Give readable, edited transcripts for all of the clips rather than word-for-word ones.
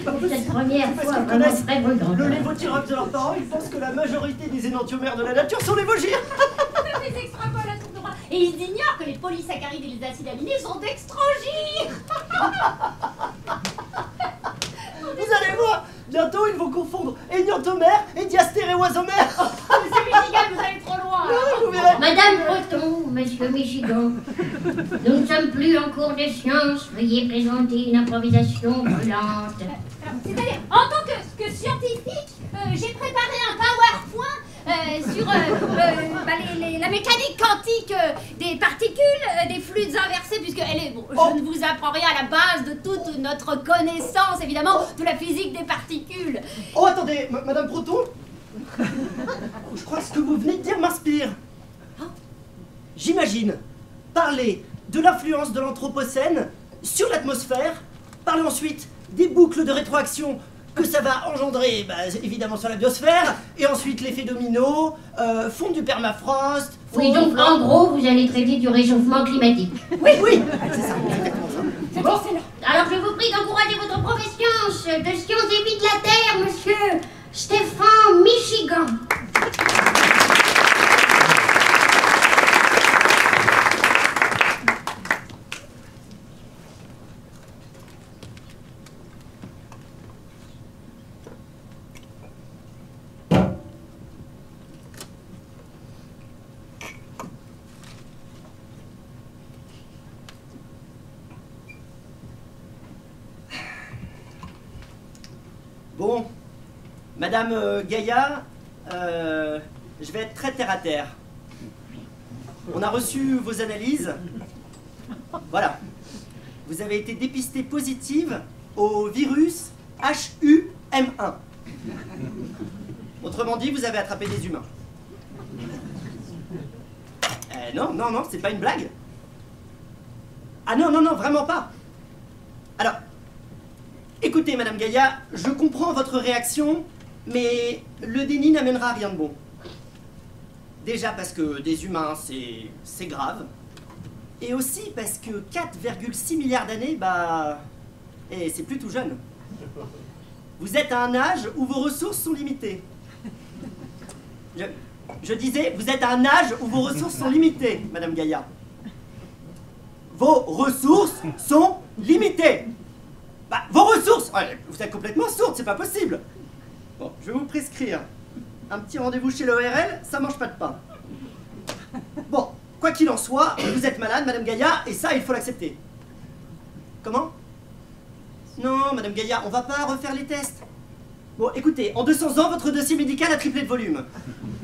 C'est la première fois vraiment très brûlante. Le lévothyrox de leurs parents, ils pensent que la majorité des énantiomères de la nature sont les Vosgiens. Les extrapolations de droit. Et ils ignorent que les polysaccharides et les acides aminés sont dextrogies. Vous allez voir, bientôt ils vont confondre éniantomère et diastéréoisomère. Monsieur Michigan, vous allez trop loin. Vous verrez. Madame Breton, Monsieur Michigan, nous ne sommes plus en cours de science. Veuillez présenter une improvisation brûlante. C'est-à-dire, en tant que scientifique, j'ai préparé un PowerPoint sur la mécanique quantique des particules, des fluides inversés, puisque je ne vous apprends rien à la base de toute notre connaissance, évidemment, de la physique des particules. Oh, attendez, Madame Breton, je crois que ce que vous venez de dire m'inspire. J'imagine parler de l'influence de l'Anthropocène sur l'atmosphère, parler ensuite des boucles de rétroaction que ça va engendrer, évidemment, sur la biosphère, et ensuite l'effet domino, fonte du permafrost... Oui, donc en gros, vous allez traiter du réchauffement climatique. Oui, oui, c'est ça, c'est exactement ça. C'est bon, c'est là. Alors je vous prie d'encourager votre profession de sciences et vie de la Terre, monsieur Stéphane Michigan. Bon, Madame Gaïa, je vais être très terre à terre. On a reçu vos analyses. Voilà. Vous avez été dépistée positive au virus HUM1. Autrement dit, vous avez attrapé des humains. Non, c'est pas une blague. Ah non, vraiment pas. Alors, écoutez, Madame Gaïa, je comprends votre réaction, mais le déni n'amènera à rien de bon. Déjà parce que des humains, c'est grave. Et aussi parce que 4,6 milliards d'années, c'est plus tout jeune. Vous êtes à un âge où vos ressources sont limitées. Je disais, vous êtes à un âge où vos ressources sont limitées, Madame Gaïa. Vos ressources sont limitées. Vos ressources! Vous êtes complètement sourde, c'est pas possible. Bon, je vais vous prescrire un petit rendez-vous chez l'ORL, ça mange pas de pain. Bon, quoi qu'il en soit, vous êtes malade, Madame Gaïa, et ça, il faut l'accepter. Comment? Non, Madame Gaïa, on va pas refaire les tests. Bon, écoutez, en 200 ans, votre dossier médical a triplé de volume.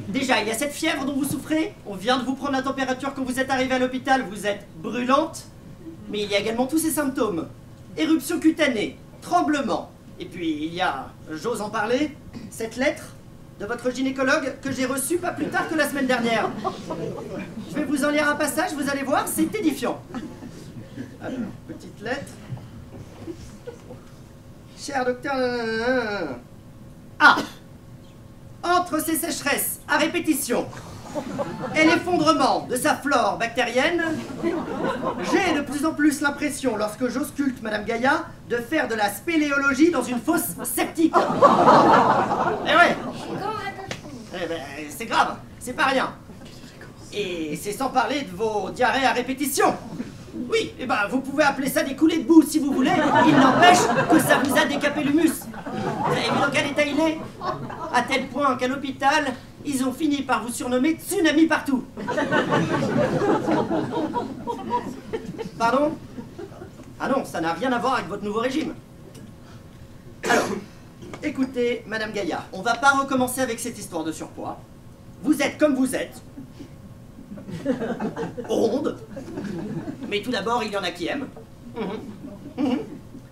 Déjà, il y a cette fièvre dont vous souffrez, on vient de vous prendre la température quand vous êtes arrivé à l'hôpital, vous êtes brûlante, mais il y a également tous ces symptômes. Éruption cutanée, tremblement, et puis il y a, j'ose en parler, cette lettre de votre gynécologue que j'ai reçue pas plus tard que la semaine dernière. Je vais vous en lire un passage, vous allez voir, c'est édifiant. Alors, petite lettre. Cher docteur... Entre ces sécheresses à répétition et l'effondrement de sa flore bactérienne, j'ai de plus en plus l'impression, lorsque j'ausculte Madame Gaïa, de faire de la spéléologie dans une fosse septique. Eh ouais. C'est grave, c'est pas rien. Et c'est sans parler de vos diarrhées à répétition. Oui, vous pouvez appeler ça des coulées de boue si vous voulez, il n'empêche que ça vous a décapé l'humus. Vous avez vu dans quel état il est? À tel point qu'à l'hôpital, ils ont fini par vous surnommer Tsunami Partout. Pardon? Ah non, ça n'a rien à voir avec votre nouveau régime. Alors, écoutez, Madame Gaïa, on va pas recommencer avec cette histoire de surpoids. Vous êtes comme vous êtes. Ronde. Mais tout d'abord, il y en a qui aiment.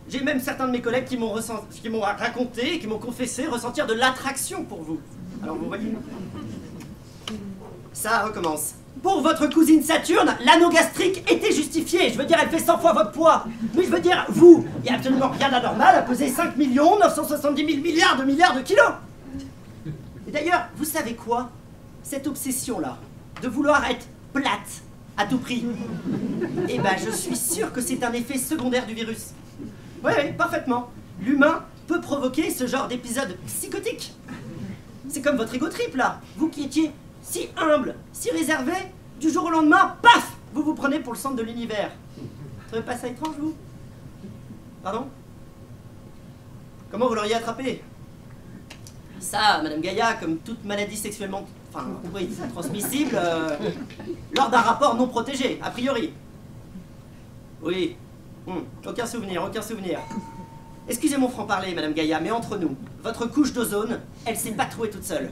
J'ai même certains de mes collègues qui m'ont raconté, qui m'ont confessé ressentir de l'attraction pour vous. Alors vous voyez, ça recommence. Pour votre cousine Saturne, l'anneau gastrique était justifié. Je veux dire, elle fait 100 fois votre poids. Mais je veux dire, vous, il n'y a absolument rien d'anormal à peser 5 970 000 milliards de kilos. Et d'ailleurs, vous savez quoi? Cette obsession-là, de vouloir être plate à tout prix, je suis sûr que c'est un effet secondaire du virus. Oui, parfaitement. L'humain peut provoquer ce genre d'épisode psychotique. C'est comme votre ego trip là. Vous qui étiez si humble, si réservé, du jour au lendemain, paf, vous vous prenez pour le centre de l'univers. Vous trouvez pas ça étrange, vous? Pardon? Comment vous l'auriez attrapé? Ça, Madame Gaïa, comme toute maladie sexuellement transmissible, lors d'un rapport non protégé, a priori. Oui. Aucun souvenir, aucun souvenir. Excusez mon franc-parler, Madame Gaïa, mais entre nous, votre couche d'ozone, elle s'est pas trouée toute seule.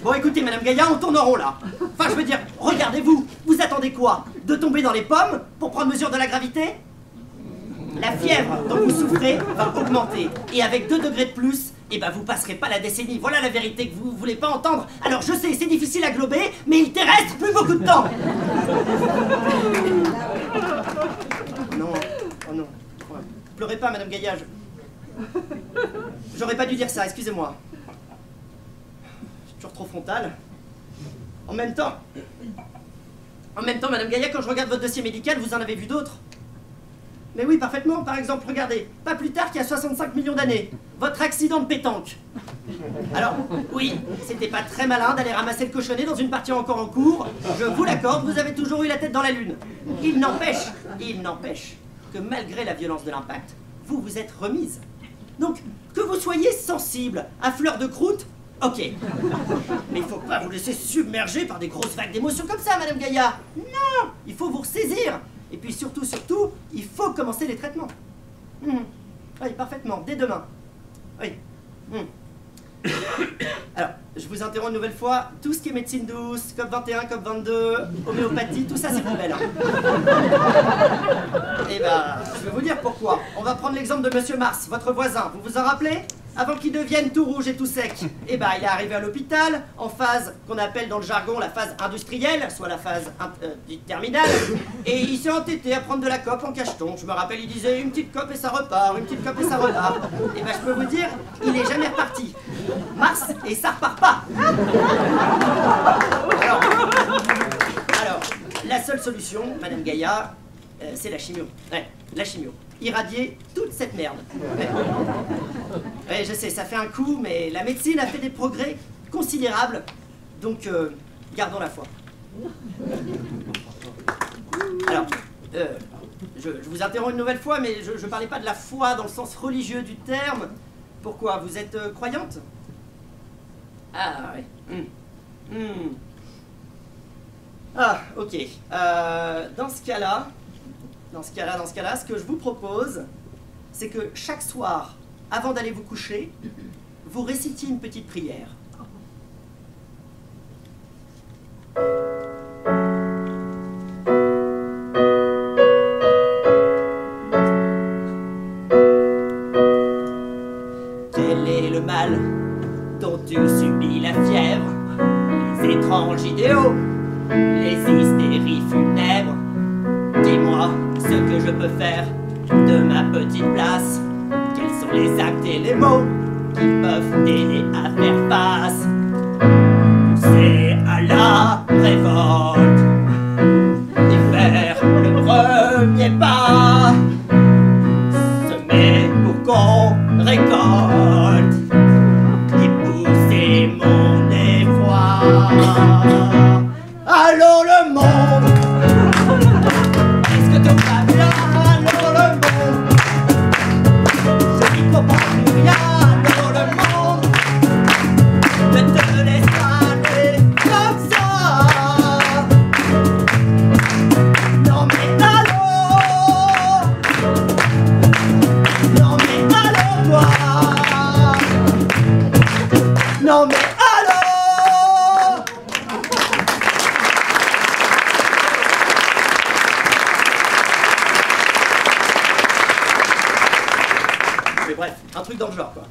Bon, écoutez, Madame Gaïa, on tourne en rond, là. Enfin, je veux dire, regardez-vous, vous attendez quoi? De tomber dans les pommes pour prendre mesure de la gravité? La fièvre dont vous souffrez va augmenter. Et avec 2 degrés de plus, eh ben vous passerez pas la décennie. Voilà la vérité que vous voulez pas entendre. Alors je sais, c'est difficile à glober, mais il te reste plus beaucoup de temps. Non, oh non. Pleurez pas, Madame Gaïa. J'aurais pas dû dire ça, excusez-moi. Je suis toujours trop frontal. En même temps, Madame Gaïa, quand je regarde votre dossier médical, vous en avez vu d'autres. Mais oui, parfaitement. Par exemple, regardez, pas plus tard qu'il y a 65 millions d'années, votre accident de pétanque. Alors, oui, c'était pas très malin d'aller ramasser le cochonnet dans une partie encore en cours. Je vous l'accorde, vous avez toujours eu la tête dans la lune. Il n'empêche que malgré la violence de l'impact, vous vous êtes remise. Donc, que vous soyez sensible à fleur de croûte, ok. Mais il faut pas vous laisser submerger par des grosses vagues d'émotions comme ça, Madame Gaïa. Non, il faut vous ressaisir. Et puis surtout, il faut commencer les traitements. Oui, parfaitement, dès demain. Oui. Alors, je vous interromps une nouvelle fois. Tout ce qui est médecine douce, COP21, COP22, homéopathie, tout ça c'est poubelle. Et ben, je vais vous dire pourquoi. On va prendre l'exemple de Monsieur Mars, votre voisin. Vous vous en rappelez? Avant qu'il devienne tout rouge et tout sec, eh ben, il est arrivé à l'hôpital en phase qu'on appelle dans le jargon la phase industrielle, soit la phase terminale, et il s'est entêté à prendre de la cope en cacheton. Je me rappelle, il disait une petite cope et ça repart, une petite cope et ça repart. Et ben, je peux vous dire, il est jamais reparti. Mars, et ça repart pas. Alors, la seule solution, Madame Gaïa, c'est la chimio. Ouais, la chimio. Irradier toute cette merde. Ouais, je sais, ça fait un coup, mais la médecine a fait des progrès considérables, donc gardons la foi. Alors, je vous interromps une nouvelle fois, mais je parlais pas de la foi dans le sens religieux du terme. Pourquoi? Vous êtes croyante? Ah, oui. Ah, ok. Dans ce cas-là, ce que je vous propose, c'est que chaque soir, avant d'aller vous coucher, vous récitiez une petite prière. Quel est le mal dont tu subis la fièvre? Les étranges idéaux, les hystéries funèbres. Dis-moi ce que je peux faire de ma petite place. Quels sont les actes et les mots qui peuvent t'aider à faire face? C'est à la révolte et faire le premier pas. Semer pour qu'on récolte et pousser mon effroi. Allons le monde! Tout va bien dans le monde. Je n'y comprends plus rien dans le monde. Ne te laisse pas aller comme ça. Non mais allô. Non mais allô toi. Non mais allô. Mais bref, un truc dans le genre, quoi.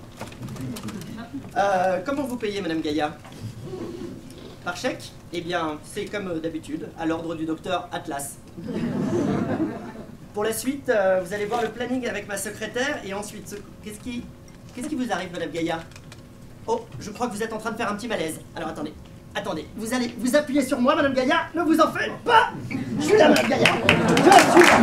Comment vous payez, Madame Gaïa? Par chèque? Eh bien, c'est comme d'habitude, à l'ordre du docteur Atlas. Pour la suite, vous allez voir le planning avec ma secrétaire, et ensuite, qu'est-ce qui vous arrive, Madame Gaïa? Oh, je crois que vous êtes en train de faire un petit malaise. Alors, attendez, vous allez vous appuyer sur moi, Madame Gaïa, ne vous en faites pas. Je suis là, Madame Gaïa. Je suis là.